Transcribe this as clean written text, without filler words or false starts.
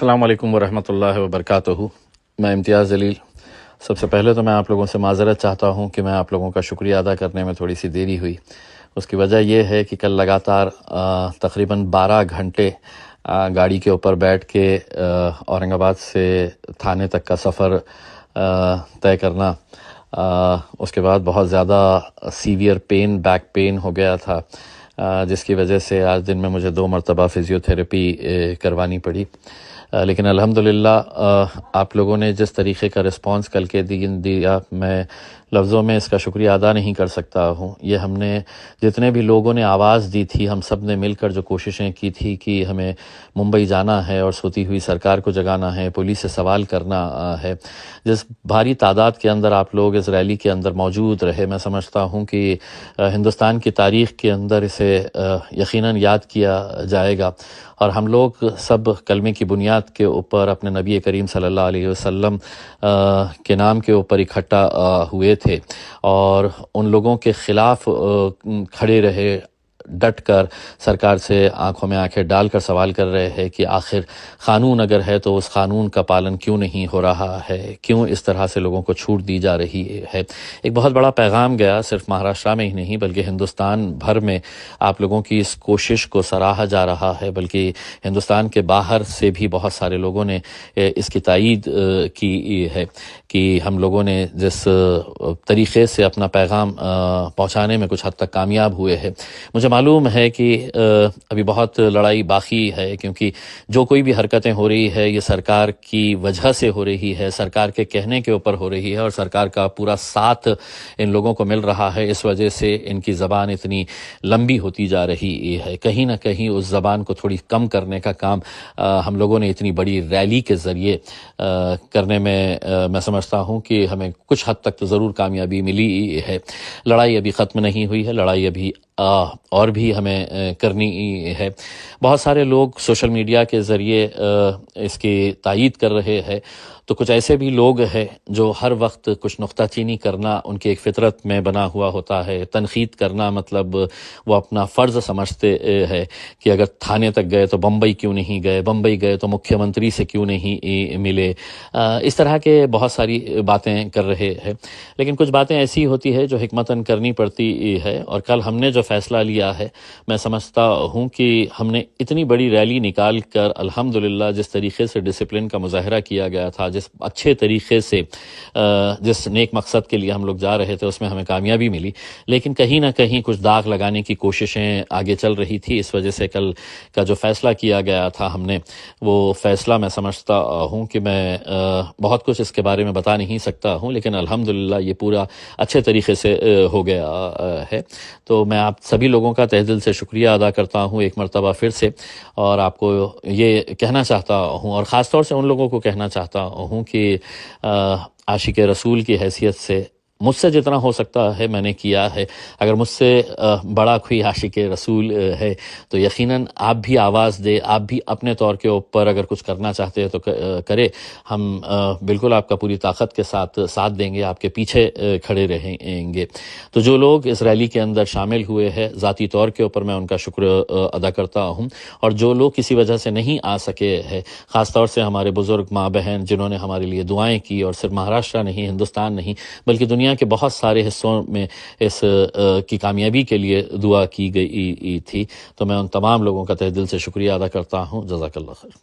السلام علیکم ورحمۃ اللہ وبرکاتہ۔ میں امتیاز جلیل۔ سب سے پہلے تو میں آپ لوگوں سے معذرت چاہتا ہوں کہ میں آپ لوگوں کا شکریہ ادا کرنے میں تھوڑی سی دیری ہوئی۔ اس کی وجہ یہ ہے کہ کل لگاتار تقریباً 12 گھنٹے گاڑی کے اوپر بیٹھ کے اورنگ آباد سے تھانے تک کا سفر طے کرنا، اس کے بعد بہت زیادہ سیویئر پین، بیک پین ہو گیا تھا، جس کی وجہ سے آج دن میں مجھے 2 مرتبہ فزیو تھراپی کروانی پڑی۔ لیکن الحمدللہ آپ لوگوں نے جس طریقے کا رسپانس کل کے دیا، میں لفظوں میں اس کا شکریہ ادا نہیں کر سکتا ہوں۔ یہ ہم نے جتنے بھی لوگوں نے آواز دی تھی، ہم سب نے مل کر جو کوششیں کی تھی کہ ہمیں ممبئی جانا ہے اور سوتی ہوئی سرکار کو جگانا ہے، پولیس سے سوال کرنا ہے، جس بھاری تعداد کے اندر آپ لوگ اس ریلی کے اندر موجود رہے، میں سمجھتا ہوں کہ ہندوستان کی تاریخ کے اندر اسے یقیناً یاد کیا جائے گا۔ اور ہم لوگ سب کلمے کی بنیاد کے اوپر اپنے نبی کریم صلی اللہ علیہ وسلم کے نام کے اوپر اکٹھا ہوئے تھے اور ان لوگوں کے خلاف کھڑے رہے، ڈٹ کر سرکار سے آنکھوں میں آنکھیں ڈال کر سوال کر رہے ہیں کہ آخر قانون اگر ہے تو اس قانون کا پالن کیوں نہیں ہو رہا ہے، کیوں اس طرح سے لوگوں کو چھوٹ دی جا رہی ہے۔ ایک بہت بڑا پیغام گیا، صرف مہاراشٹر میں ہی نہیں بلکہ ہندوستان بھر میں آپ لوگوں کی اس کوشش کو سراہا جا رہا ہے، بلکہ ہندوستان کے باہر سے بھی بہت سارے لوگوں نے اس کی تائید کی ہے کہ ہم لوگوں نے جس طریقے سے اپنا پیغام پہنچانے میں کچھ حد تک کامیاب ہوئے ہیں۔ مجھے معلوم ہے کہ ابھی بہت لڑائی باقی ہے، کیونکہ جو کوئی بھی حرکتیں ہو رہی ہے یہ سرکار کی وجہ سے ہو رہی ہے، سرکار کے کہنے کے اوپر ہو رہی ہے، اور سرکار کا پورا ساتھ ان لوگوں کو مل رہا ہے۔ اس وجہ سے ان کی زبان اتنی لمبی ہوتی جا رہی ہے۔ کہیں نہ کہیں اس زبان کو تھوڑی کم کرنے کا کام ہم لوگوں نے اتنی بڑی ریلی کے ذریعے کرنے میں سمجھتا ہوں کہ ہمیں کچھ حد تک تو ضرور کامیابی ملی ہے۔ لڑائی ابھی ختم نہیں ہوئی ہے، لڑائی ابھی اور بھی ہمیں کرنی ہے۔ بہت سارے لوگ سوشل میڈیا کے ذریعے اس کی تائید کر رہے ہیں، تو کچھ ایسے بھی لوگ ہیں جو ہر وقت کچھ نکتہ چینی کرنا ان کی ایک فطرت میں بنا ہوا ہوتا ہے۔ تنقید کرنا مطلب وہ اپنا فرض سمجھتے ہیں کہ اگر تھانے تک گئے تو بمبئی کیوں نہیں گئے، بمبئی گئے تو مکھیہ منتری سے کیوں نہیں ملے، اس طرح کے بہت ساری باتیں کر رہے ہیں۔ لیکن کچھ باتیں ایسی ہوتی ہے جو حکمتاً کرنی پڑتی ہے، اور کل ہم نے جو فیصلہ لیا ہے، میں سمجھتا ہوں کہ ہم نے اتنی بڑی ریلی نکال کر الحمدللہ جس طریقے سے ڈسپلن کا مظاہرہ کیا گیا تھا، جس اچھے طریقے سے جس نیک مقصد کے لیے ہم لوگ جا رہے تھے، اس میں ہمیں کامیابی ملی، لیکن کہیں نہ کہیں کچھ داغ لگانے کی کوششیں آگے چل رہی تھی۔ اس وجہ سے کل کا جو فیصلہ کیا گیا تھا ہم نے، وہ فیصلہ میں سمجھتا ہوں کہ میں بہت کچھ اس کے بارے میں بتا نہیں سکتا ہوں، لیکن الحمدللہ یہ پورا اچھے طریقے سے ہو گیا ہے۔ تو میں آپ سبھی لوگوں کا تہ دل سے شکریہ ادا کرتا ہوں ایک مرتبہ پھر سے، اور آپ کو یہ کہنا چاہتا ہوں، اور خاص طور سے ان لوگوں کو کہنا چاہتا ہوں کہ عاشق رسول کی حیثیت سے مجھ سے جتنا ہو سکتا ہے میں نے کیا ہے۔ اگر مجھ سے بڑا کوئی عاشق رسول ہے تو یقیناً آپ بھی آواز دے، آپ بھی اپنے طور کے اوپر اگر کچھ کرنا چاہتے ہیں تو کرے۔ ہم بالکل آپ کا پوری طاقت کے ساتھ دیں گے، آپ کے پیچھے کھڑے رہیں گے۔ تو جو لوگ اس ریلی کے اندر شامل ہوئے ہیں، ذاتی طور کے اوپر میں ان کا شکر ادا کرتا ہوں، اور جو لوگ کسی وجہ سے نہیں آ سکے ہیں، خاص طور سے ہمارے بزرگ ماں بہن جنہوں نے ہمارے لیے دعائیں کی، اور صرف مہاراشٹر نہیں، ہندوستان نہیں بلکہ دنیا کے بہت سارے حصوں میں اس کی کامیابی کے لیے دعا کی گئی تھی، تو میں ان تمام لوگوں کا تہ دل سے شکریہ ادا کرتا ہوں۔ جزاک اللہ خیر۔